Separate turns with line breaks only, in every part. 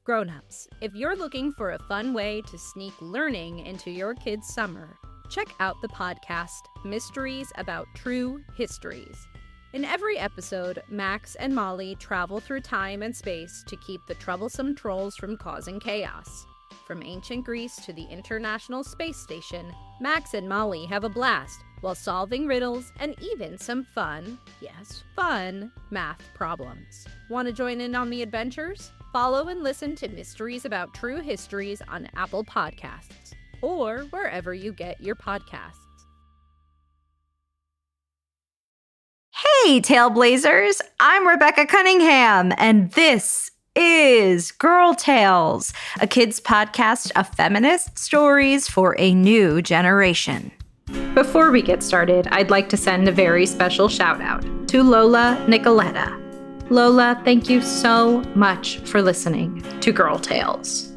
Grownups, if you're looking for a fun way to sneak learning into your kids' summer, check out the podcast Mysteries About True Histories. In every episode, Max and Molly travel through time and space to keep the troublesome trolls from causing chaos. From ancient Greece to the International Space Station, Max and Molly have a blast while solving riddles and even some fun, yes, fun, math problems. Want to join in on the adventures? Follow and listen to Mysteries About True Histories on Apple Podcasts or wherever you get your podcasts.
Hey, Tailblazers! I'm Rebecca Cunningham, and this is Girl Tales, a kids' podcast of feminist stories for a new generation. Before we get started, I'd like to send a very special shout out to Lola Nicoletta. Lola, thank you so much for listening to Girl Tales.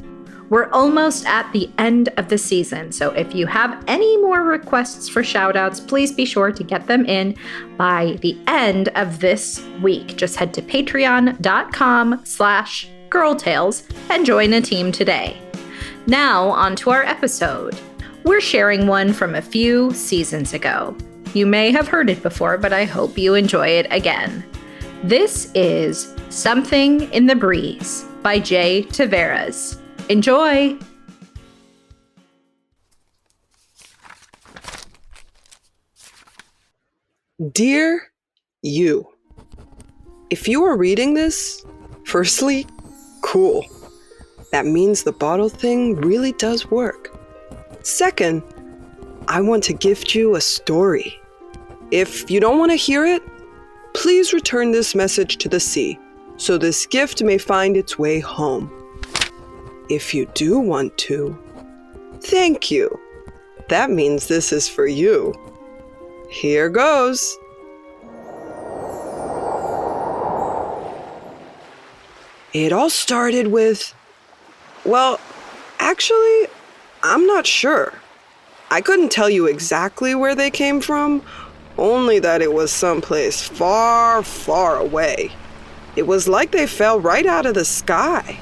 We're almost at the end of the season, so if you have any more requests for shoutouts, please be sure to get them in by the end of this week. Just head to patreon.com/girltales and join a team today. Now, on to our episode. We're sharing one from a few seasons ago. You may have heard it before, but I hope you enjoy it again. This is Something in the Breeze by Taveras. Enjoy!
Dear you, if you are reading this, firstly, cool. That means the bottle thing really does work. Second, I want to gift you a story. If you don't want to hear it, please return this message to the sea so this gift may find its way home. If you do want to, thank you. That means this is for you. Here goes. It all started with, well, actually, I'm not sure. I couldn't tell you exactly where they came from, only that it was someplace far, far away. It was like they fell right out of the sky.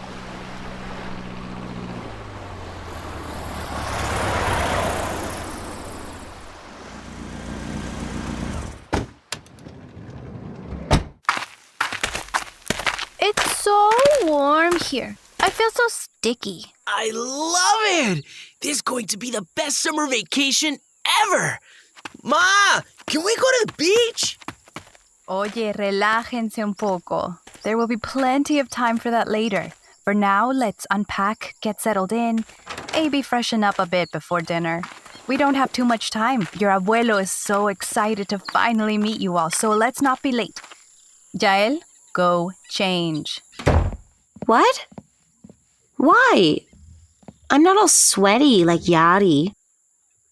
It's so warm here. I feel so sticky.
I love it! This is going to be the best summer vacation ever! Ma, can we go to the beach?
Oye, relájense un poco. There will be plenty of time for that later. For now, let's unpack, get settled in, maybe freshen up a bit before dinner. We don't have too much time. Your abuelo is so excited to finally meet you all, so let's not be late. Jael, go change.
What? Why? I'm not all sweaty like Yari.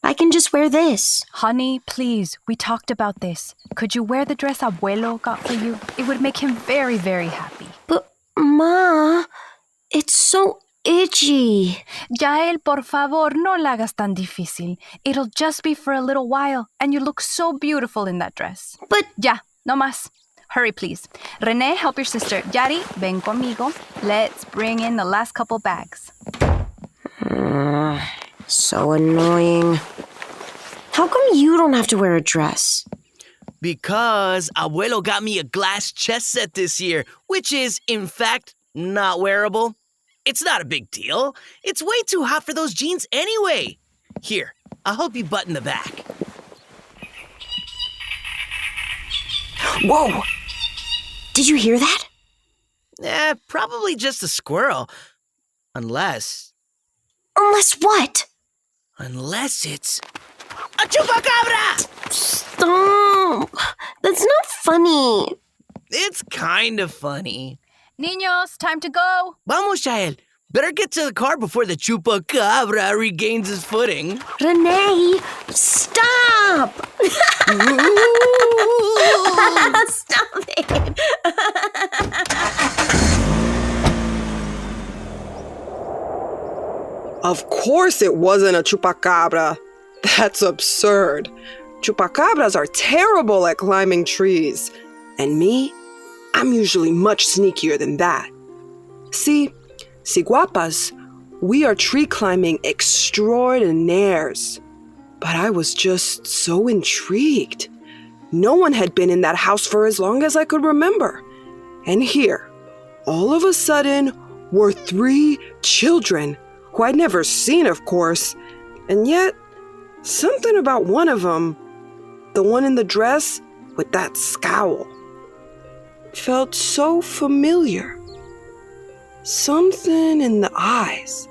I can just wear this.
Honey, please, we talked about this. Could you wear the dress Abuelo got for you? It would make him very, very happy.
But, Ma, it's so itchy.
Jael, por favor, no la hagas tan difícil. It'll just be for a little while, and you look so beautiful in that dress.
But...
Ya, no más. Hurry, please. Renee, help your sister. Yari, ven conmigo. Let's bring in the last couple bags.
So annoying. How come you don't have to wear a dress?
Because Abuelo got me a glass chess set this year, which is, in fact, not wearable. It's not a big deal. It's way too hot for those jeans anyway. Here, I'll help you button the back.
Whoa! Did you hear that?
Probably just a squirrel. Unless
Unless what?
Unless it's a chupacabra!
Stop! That's not funny.
It's kind of funny.
Niños, time to go.
Vamos, Jael. Better get to the car before the chupacabra regains his footing.
Renee, stop! Stop it!
Of course it wasn't a chupacabra. That's absurd. Chupacabras are terrible at climbing trees. And me? I'm usually much sneakier than that. See, Ciguapas, we are tree climbing extraordinaires. But I was just so intrigued. No one had been in that house for as long as I could remember. And here, all of a sudden, were 3 children, who I'd never seen, of course. And yet, something about one of them, the one in the dress with that scowl, felt so familiar. Something in the eyes.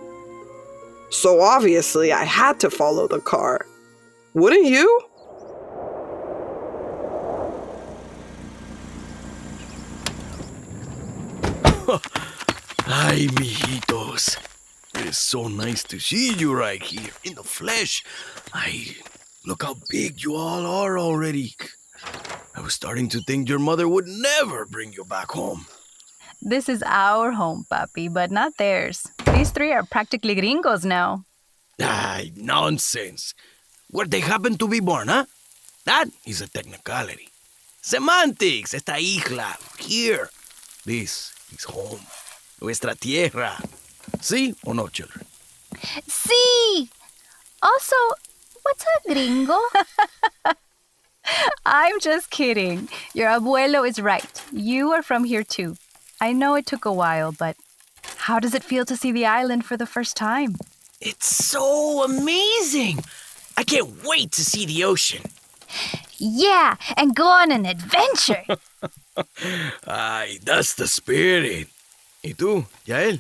So obviously, I had to follow the car. Wouldn't you?
Hi, mijitos. It is so nice to see you right here in the flesh. Look how big you all are already. I was starting to think your mother would never bring you back home.
This is our home, papi, but not theirs. These 3 are practically gringos now.
Ay, nonsense. Where they happen to be born, huh? That is a technicality. Semantics, esta isla, here. This is home. Nuestra tierra. ¿Sí or no, children?
Sí! Also, what's a gringo? I'm just kidding. Your abuelo is right. You are from here too. I know it took a while, but how does it feel to see the island for the first time?
It's so amazing. I can't wait to see the ocean.
Yeah, and go on an adventure.
Ay, that's the spirit. ¿Y tú, Jael?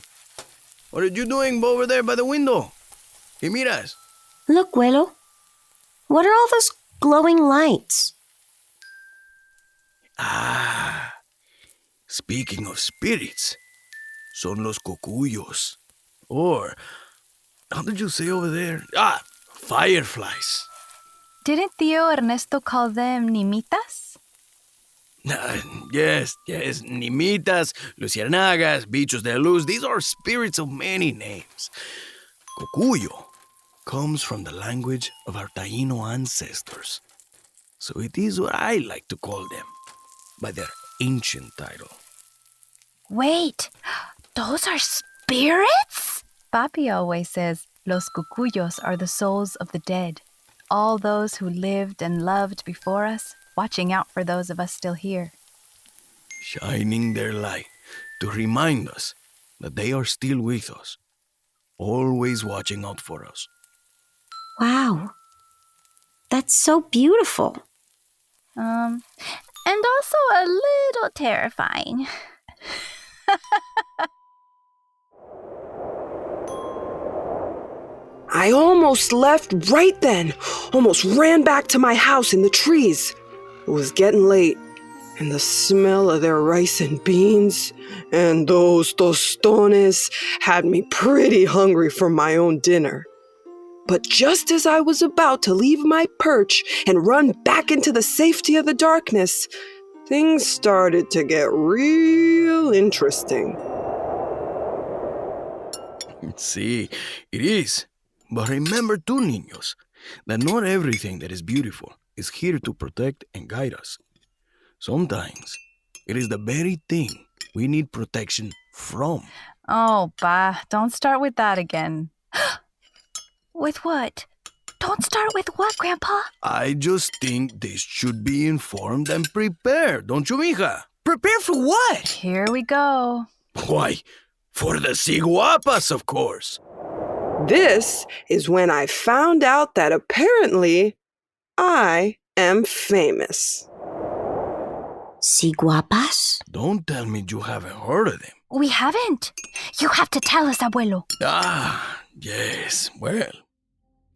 What are you doing over there by the window? ¿Qué miras?
Look, Abuelo. What are all those glowing lights?
Ah, speaking of spirits, son los cocuyos. Or, how did you say over there? Ah, fireflies.
Didn't Tío Ernesto call them nimitas?
Yes, nimitas, luciérnagas, bichos de luz, these are spirits of many names. Cocuyo comes from the language of our Taino ancestors. So it is what I like to call them, by their ancient title.
Wait, those are spirits? Papi always says los cucuyos are the souls of the dead. All those who lived and loved before us, watching out for those of us still here.
Shining their light to remind us that they are still with us, always watching out for us.
Wow. That's so beautiful.
And also a little terrifying.
I almost left right then. Almost ran back to my house in the trees. It was getting late, and the smell of their rice and beans and those tostones had me pretty hungry for my own dinner. But just as I was about to leave my perch and run back into the safety of the darkness, things started to get real interesting.
See, it is. But remember too, niños, that not everything that is beautiful is here to protect and guide us. Sometimes it is the very thing we need protection from.
Oh, Pa, don't start with that again. With what? Don't start with what, Grandpa?
I just think they should be informed and prepared, don't you, mija? Prepare for what?
Here we go.
Why, for the ciguapas, of course.
This is when I found out that apparently I am famous.
Ciguapas?
Don't tell me you haven't heard of them.
We haven't. You have to tell us, Abuelo.
Ah, yes. Well,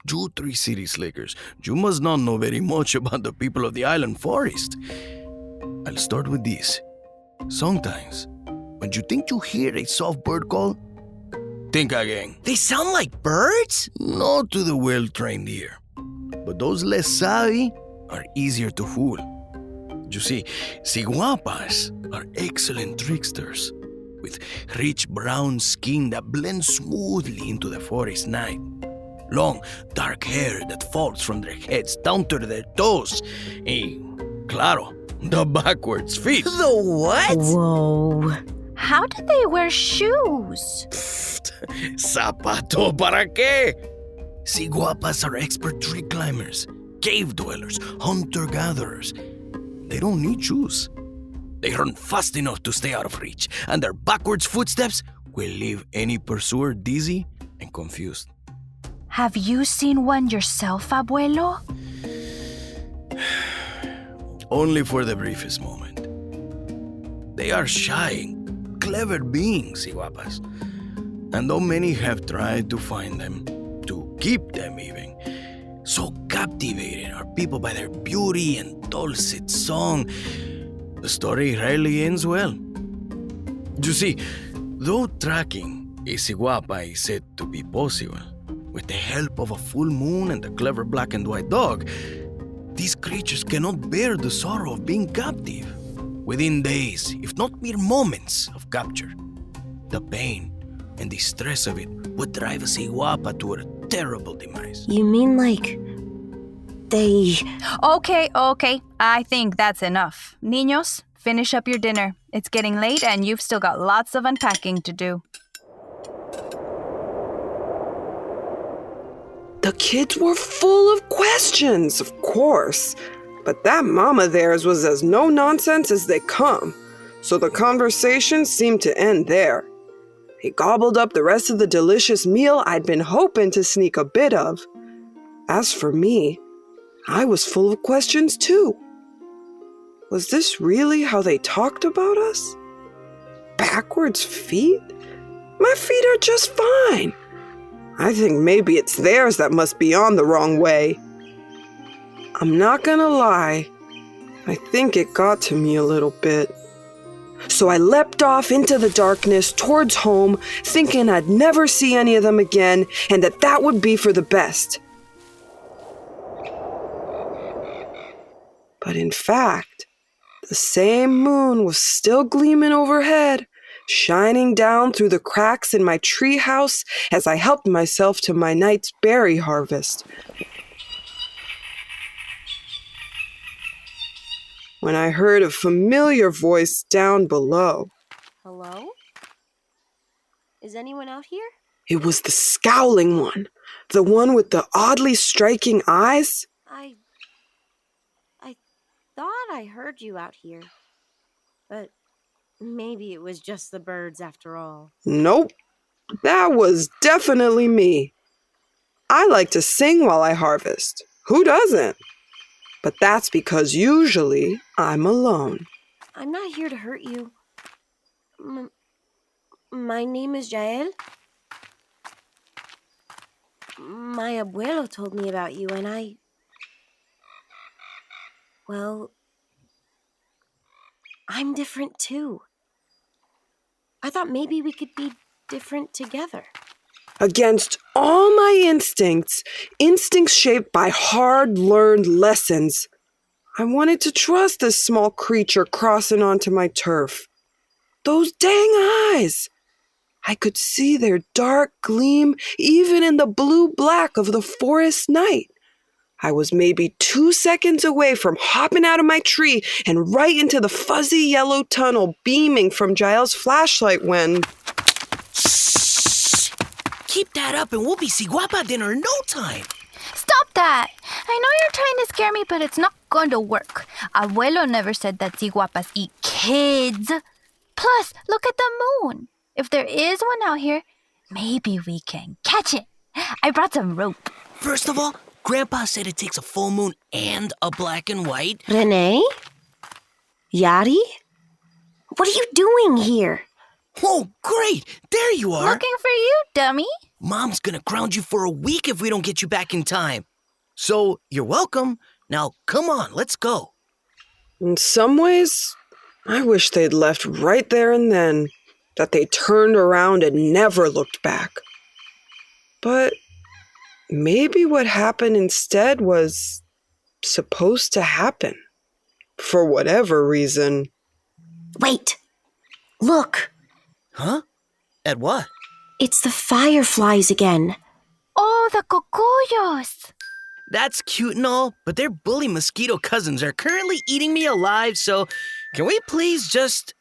you 3 city slickers, you must not know very much about the people of the island forest. I'll start with this. Sometimes, when you think you hear a soft bird call, think again. They sound like birds? Not to the well-trained ear. But those less savvy are easier to fool. You see, ciguapas are excellent tricksters, with rich brown skin that blends smoothly into the forest night. Long, dark hair that falls from their heads down to their toes. Y, claro, the backwards feet.
The what?
Whoa.
How did they wear shoes?
Zapato para qué? Ciguapas are expert tree climbers, cave dwellers, hunter-gatherers. They don't need shoes. They run fast enough to stay out of reach, and their backwards footsteps will leave any pursuer dizzy and confused.
Have you seen one yourself, Abuelo?
Only for the briefest moment. They are shy, clever beings, ciguapas. And though many have tried to find them, to keep them even, so captivating are people by their beauty and dulcet song, the story rarely ends well. You see, though tracking a ciguapa is said to be possible, with the help of a full moon and a clever black and white dog, these creatures cannot bear the sorrow of being captive. Within days, if not mere moments of capture, the pain and the stress of it would drive a ciguapa to a terrible demise.
You mean like they...
Okay. I think that's enough. Niños, finish up your dinner. It's getting late and you've still got lots of unpacking to do.
The kids were full of questions, of course. But that mama theirs was as no-nonsense as they come. So the conversation seemed to end there. He gobbled up the rest of the delicious meal I'd been hoping to sneak a bit of. As for me, I was full of questions too. Was this really how they talked about us? Backwards feet? My feet are just fine. I think maybe it's theirs that must be on the wrong way. I'm not gonna lie, I think it got to me a little bit. So I leapt off into the darkness towards home, thinking I'd never see any of them again and that would be for the best. But in fact, the same moon was still gleaming overhead, shining down through the cracks in my treehouse as I helped myself to my night's berry harvest. When I heard a familiar voice down below.
Hello? Is anyone out here?
It was the scowling one, the one with the oddly striking eyes.
I thought I heard you out here. But maybe it was just the birds after all.
Nope, that was definitely me. I like to sing while I harvest. Who doesn't? But that's because usually I'm alone.
I'm not here to hurt you. My name is Jael. My abuelo told me about you and well, I'm different too. I thought maybe we could be different together.
Against all my instincts shaped by hard-learned lessons, I wanted to trust this small creature crossing onto my turf. Those dang eyes! I could see their dark gleam even in the blue-black of the forest night. I was maybe 2 seconds away from hopping out of my tree and right into the fuzzy yellow tunnel beaming from Jael's flashlight when...
Shh! Keep that up and we'll be ciguapa dinner in no time.
Stop that! I know you're trying to scare me, but it's not going to work. Abuelo never said that ciguapas eat kids. Plus, look at the moon. If there is one out here, maybe we can catch it. I brought some rope.
First of all, Grandpa said it takes a full moon and a black and white.
Renee? Yari? What are you doing here?
Oh, great! There you are!
Looking for you, dummy.
Mom's gonna ground you for a week if we don't get you back in time. So, you're welcome. Now, come on, let's go.
In some ways, I wish they'd left right there and then, that they turned around and never looked back. But maybe what happened instead was supposed to happen. For whatever reason.
Wait! Look!
Huh? At what?
It's the fireflies again.
Oh, the cocuyos.
That's cute and all, but their bully mosquito cousins are currently eating me alive, so can we please just...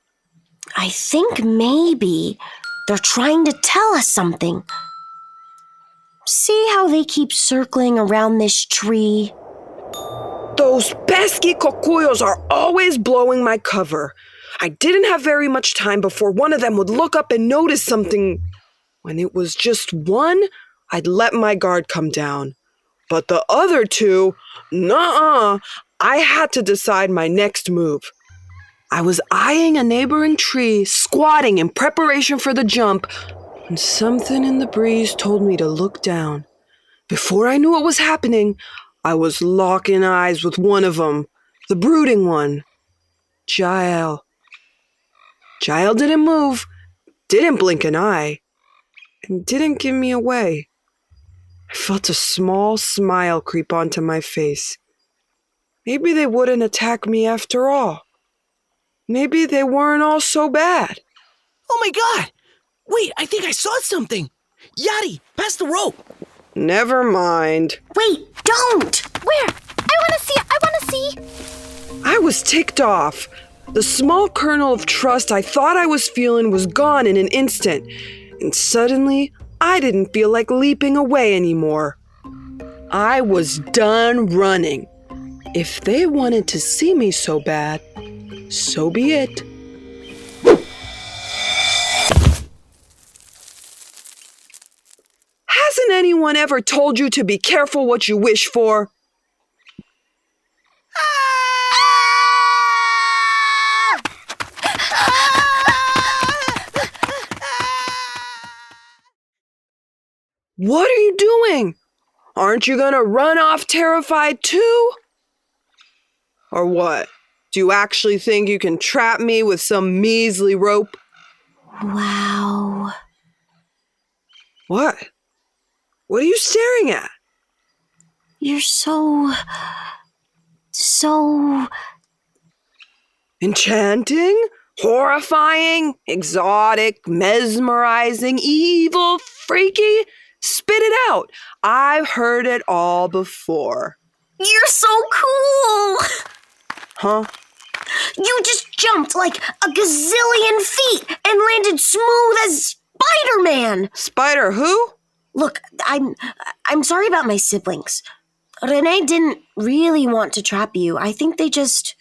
I think maybe they're trying to tell us something. See how they keep circling around this tree?
Those pesky cocuyos are always blowing my cover. I didn't have very much time before one of them would look up and notice something. When it was just one, I'd let my guard come down. But the other two, nuh-uh, I had to decide my next move. I was eyeing a neighboring tree, squatting in preparation for the jump, when something in the breeze told me to look down. Before I knew what was happening, I was locking eyes with one of them, the brooding one, Jael. Jael didn't move, didn't blink an eye, and didn't give me away. I felt a small smile creep onto my face. Maybe they wouldn't attack me after all. Maybe they weren't all so bad.
Oh my god! Wait, I think I saw something! Yadi, pass the rope!
Never mind.
Wait, don't!
Where? I want to see!
I was ticked off. The small kernel of trust I thought I was feeling was gone in an instant, and suddenly I didn't feel like leaping away anymore. I was done running. If they wanted to see me so bad, so be it. Hasn't anyone ever told you to be careful what you wish for? What are you doing? Aren't you gonna run off terrified too? Or what? Do you actually think you can trap me with some measly rope?
Wow.
What? What are you staring at?
You're so
Enchanting? Horrifying? Exotic? Mesmerizing? Evil? Freaky? Spit it out. I've heard it all before.
You're so cool!
Huh?
You just jumped like a gazillion feet and landed smooth as Spider-Man!
Spider who?
Look, I'm sorry about my siblings. Renee didn't really want to trap you. I think they've just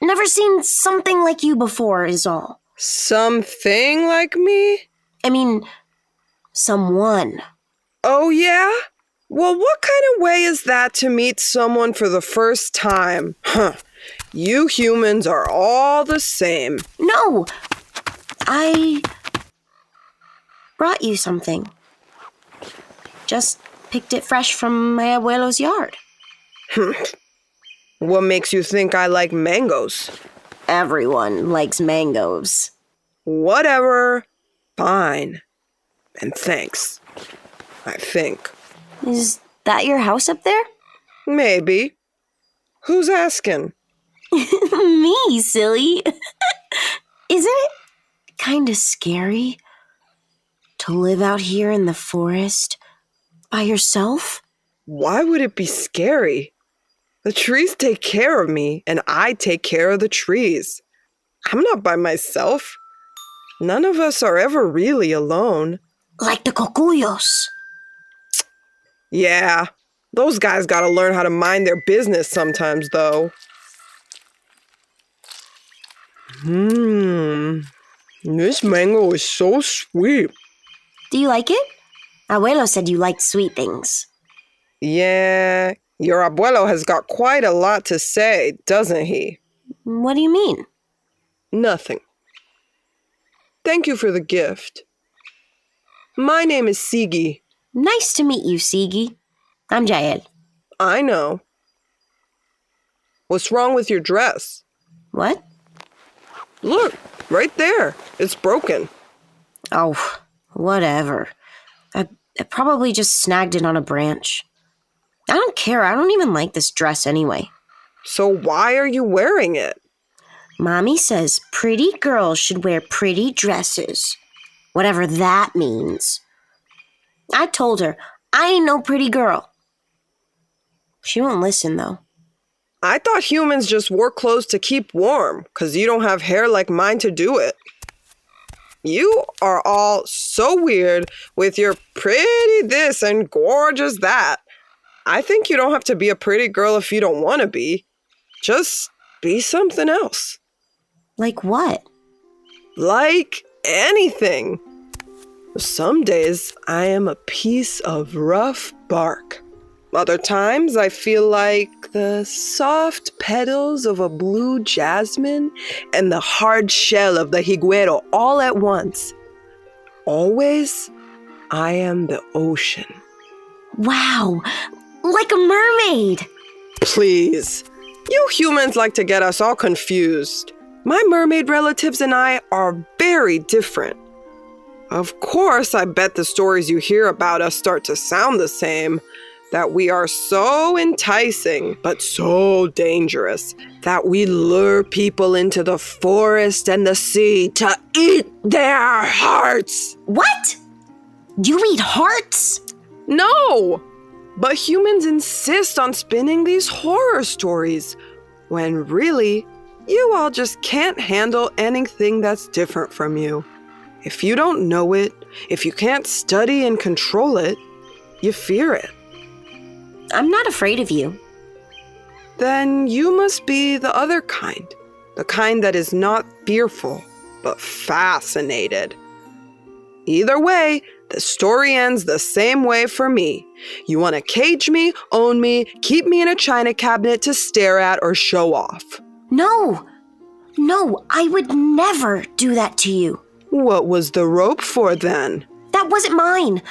never seen something like you before is all.
Something like me?
I mean, someone.
Oh yeah? Well, what kind of way is that to meet someone for the first time? Huh. You humans are all the same.
No! I brought you something. Just picked it fresh from my abuelo's yard.
What makes you think I like mangoes?
Everyone likes mangoes.
Whatever. Fine. And thanks. I think.
Is that your house up there?
Maybe. Who's asking?
Me, silly. Isn't it kind of scary to live out here in the forest by yourself?
Why would it be scary? The trees take care of me, and I take care of the trees. I'm not by myself. None of us are ever really alone.
Like the cocuyos.
Yeah, those guys gotta learn how to mind their business sometimes, though. This mango is so sweet.
Do you like it? Abuelo said you liked sweet things.
Yeah, your abuelo has got quite a lot to say, doesn't he?
What do you mean?
Nothing. Thank you for the gift. My name is Cigi.
Nice to meet you, Cigi. I'm Jael.
I know. What's wrong with your dress?
What?
Look, right there. It's broken.
Oh, whatever. I probably just snagged it on a branch. I don't care. I don't even like this dress anyway.
So why are you wearing it?
Mommy says pretty girls should wear pretty dresses. Whatever that means. I told her I ain't no pretty girl. She won't listen, though.
I thought humans just wore clothes to keep warm, because you don't have hair like mine to do it. You are all so weird with your pretty this and gorgeous that. I think you don't have to be a pretty girl if you don't want to be. Just be something else.
Like what?
Like anything. Some days I am a piece of rough bark. Other times I feel like the soft petals of a blue jasmine and the hard shell of the higuero all at once. Always, I am the ocean.
Wow, like a mermaid.
Please, you humans like to get us all confused. My mermaid relatives and I are very different. Of course, I bet the stories you hear about us start to sound the same. That we are so enticing, but so dangerous, that we lure people into the forest and the sea to eat their hearts.
What? You eat hearts?
No! But humans insist on spinning these horror stories, when really, you all just can't handle anything that's different from you. If you don't know it, if you can't study and control it, you fear it.
I'm not afraid of you.
Then you must be the other kind. The kind that is not fearful, but fascinated. Either way, the story ends the same way for me. You want to cage me, own me, keep me in a china cabinet to stare at or show off.
No, I would never do that to you.
What was the rope for then?
That wasn't mine.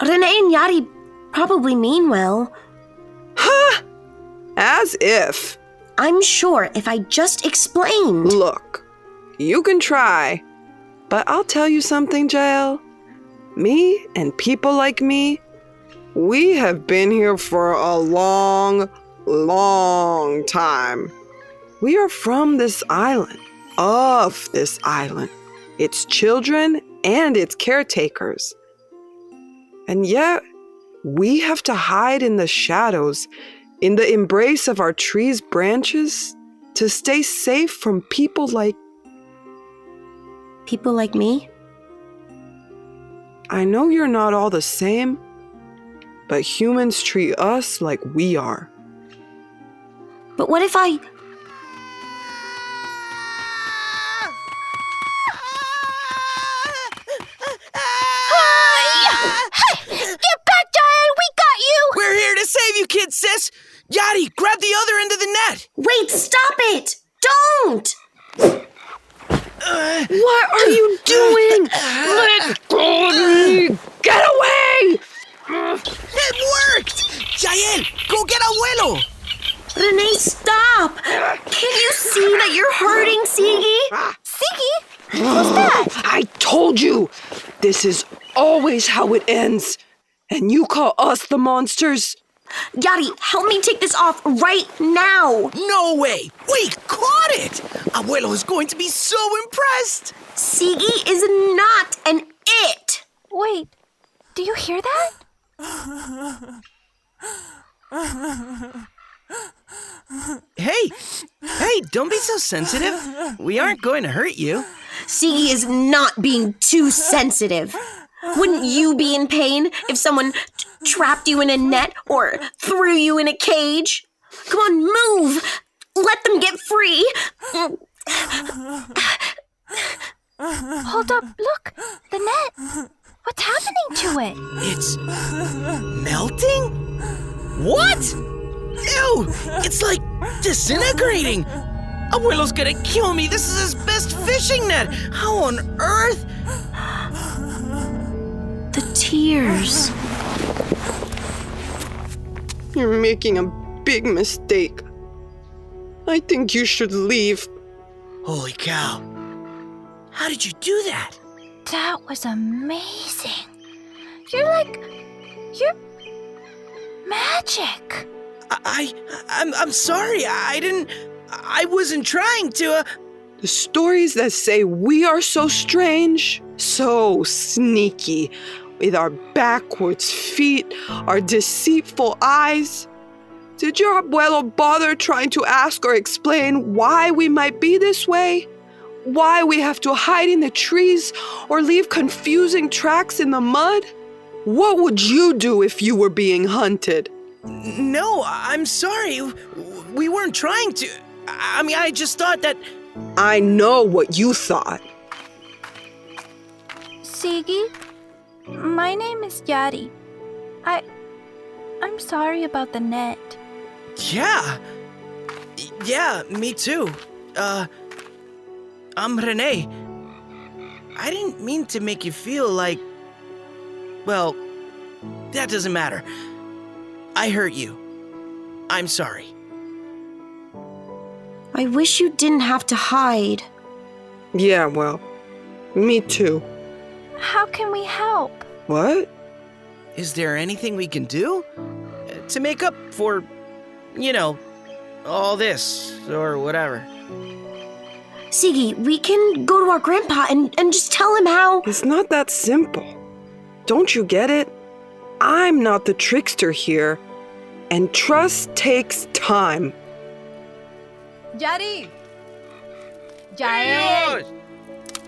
Renee and Yari probably mean well.
Huh? As if.
I'm sure if I just explained.
Look, you can try, but I'll tell you something, Jael. Me and people like me, we have been here for a long, long time. We are from this island, of this island, its children and its caretakers. And yet, we have to hide in the shadows, in the embrace of our trees' branches, to stay safe from people like...
People like me?
I know you're not all the same, but humans treat us like we are.
But what if I...
Get back, Jael! We got you!
We're here to save you, kid sis! Yadi, grab the other end of the net!
Wait, stop it! Don't!
What are you doing? Let go of me! Get away!
It worked! Jael, go get Abuelo!
Renee, stop! Can't you see that you're hurting Cigi?
Cigi? Who's that?
I told you! This is always how it ends. And you call us the monsters?
Yari, help me take this off right now!
No way! We caught it! Abuelo is going to be so impressed!
Cigi is not an it!
Wait, do you hear that?
Hey, don't be so sensitive. We aren't going to hurt you.
Cigi is not being too sensitive. Wouldn't you be in pain if someone trapped you in a net or threw you in a cage? Come on, move! Let them get free!
Hold up, look, the net. What's happening to it?
It's melting? What? Ew! It's like disintegrating! Abuelo's gonna kill me! This is his best fishing net! How on earth?
The tears.
You're making a big mistake. I think you should leave.
Holy cow. How did you do that?
That was amazing. You're magic.
I'm sorry. I wasn't trying to.
The stories that say we are so strange, so sneaky, with our backwards feet, our deceitful eyes, Did your abuelo bother trying to ask or explain why we might be this way? Why we have to hide in the trees or leave confusing tracks in the mud? What would you do if you were being hunted?
No, I'm sorry. We weren't trying to. I just thought that...
I know what you thought.
Cigi, my name is Yari. I'm sorry about the net.
Yeah, me too. I'm Renee. I didn't mean to make you feel like... Well, that doesn't matter. I hurt you. I'm sorry.
I wish you didn't have to hide.
Yeah, well, me too.
How can we help?
What?
Is there anything we can do to make up for, all this or whatever?
Cigi, we can go to our grandpa and just tell him how...
It's not that simple. Don't you get it? I'm not the trickster here, and trust takes time.
Yari. Jael.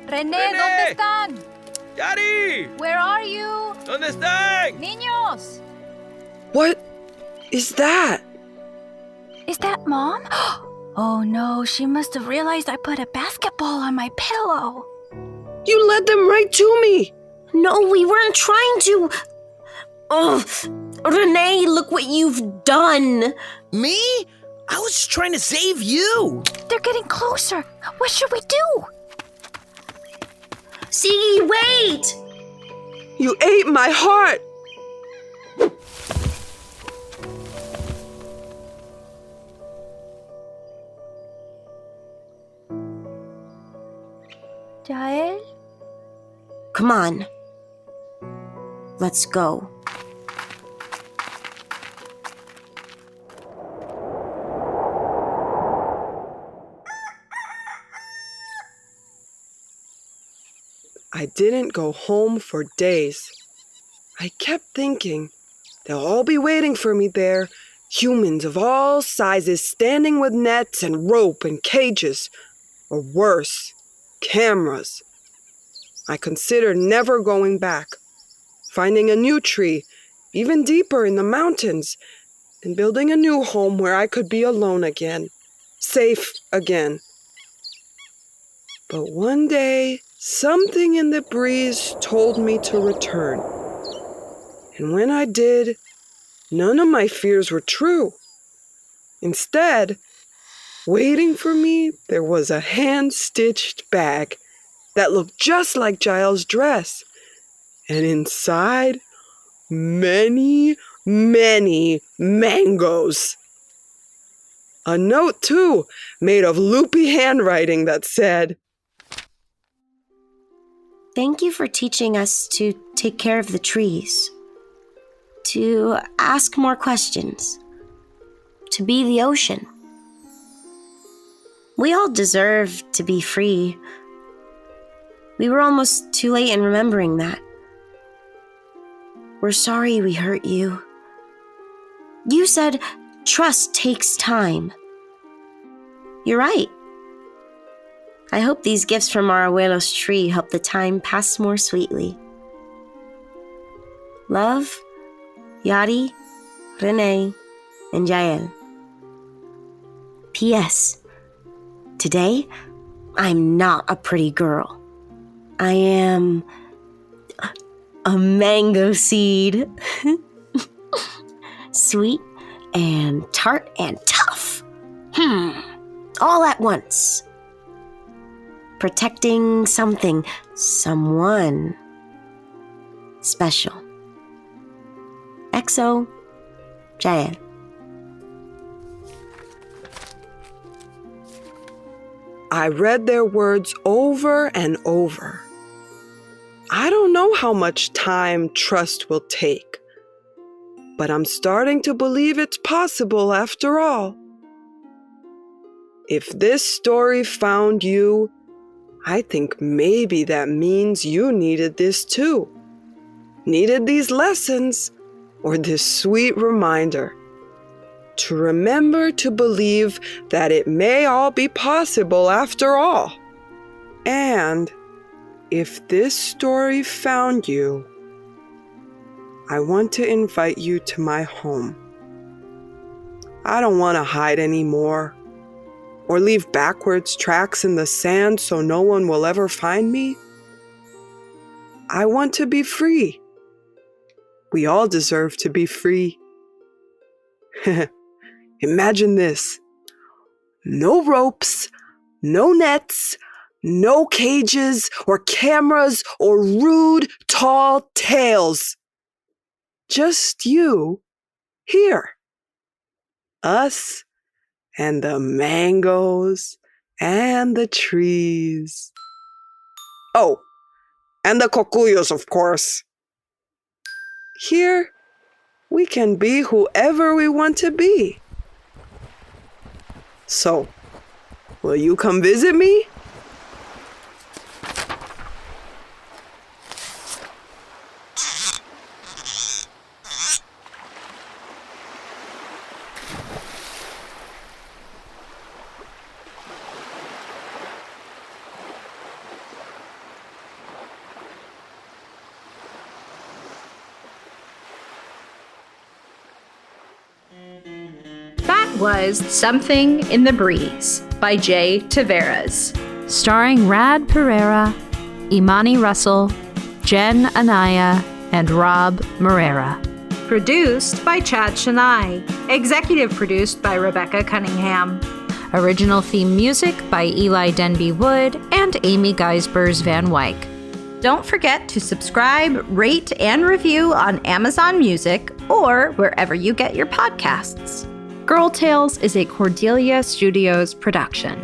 René, ¿dónde están?
Yari!
Where are you?
¿Dónde están?
Niños!
What is that?
Is that Mom? Oh no, she must have realized I put a basketball on my pillow.
You led them right to me.
No, we weren't trying to... Oh, Renee, look what you've done.
Me? I was just trying to save you.
They're getting closer. What should we do?
Cigi, wait!
You ate my heart.
Jael?
Come on. Let's go.
I didn't go home for days. I kept thinking, they'll all be waiting for me there, humans of all sizes standing with nets and rope and cages, or worse, cameras. I considered never going back, finding a new tree, even deeper in the mountains, and building a new home where I could be alone again, safe again. But one day, something in the breeze told me to return. And when I did, none of my fears were true. Instead, waiting for me, there was a hand-stitched bag that looked just like Jael's dress. And inside, many, many mangoes. A note, too, made of loopy handwriting that said,
Thank you for teaching us to take care of the trees, to ask more questions, to be the ocean. We all deserve to be free. We were almost too late in remembering that. We're sorry we hurt you. You said trust takes time. You're right. I hope these gifts from our Abuelo's tree help the time pass more sweetly. Love, Yari, Renee, and Jael. P.S. Today, I'm not a pretty girl. I am a mango seed. Sweet and tart and tough. All at once. Protecting something, someone special. XO, Jael.
I read their words over and over. I don't know how much time trust will take, but I'm starting to believe it's possible after all. If this story found you, I think maybe that means you needed this too. Needed these lessons or this sweet reminder. to remember to believe that it may all be possible after all. And if this story found you, I want to invite you to my home. I don't want to hide anymore or leave backwards tracks in the sand so no one will ever find me. I want to be free. We all deserve to be free. Imagine this. No ropes, no nets, no cages or cameras or rude, tall tales. Just you here. Us and the mangoes and the trees. Oh, and the cocuyos, of course. Here, we can be whoever we want to be. So, will you come visit me?
That was Something in the Breeze by Taveras.
Starring Rad Pereira, Imani Russell, Jen Anaya, and Robb Moreira.
Produced by Chenail. Executive produced by Rebecca Cunningham.
Original theme music by Eli Denby Wood and Amy Geisbers Van Wyck. Don't forget to subscribe, rate, and review on Amazon Music or wherever you get your podcasts. Girl Tales is a Cordelia Studios production.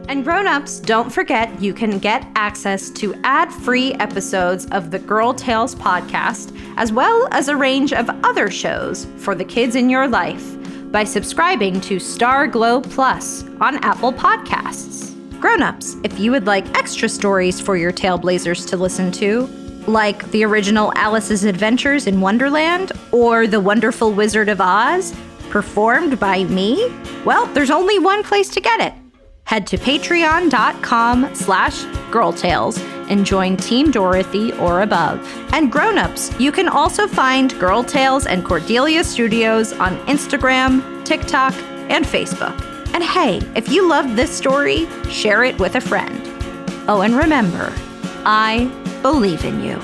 And Grownups, don't forget you can get access to ad-free episodes of the Girl Tales podcast, as well as a range of other shows for the kids in your life by subscribing to Star Glow Plus on Apple Podcasts. Grownups, if you would like extra stories for your Tailblazers to listen to, like the original Alice's Adventures in Wonderland or The Wonderful Wizard of Oz, performed by me, well, there's only one place to get it. Head to patreon.com/girltales and join Team Dorothy or above. And Grownups, you can also find Girl Tales and Cordelia Studios on Instagram, TikTok, and Facebook. And hey, if you loved this story, share it with a friend. Oh, and remember, I believe in you.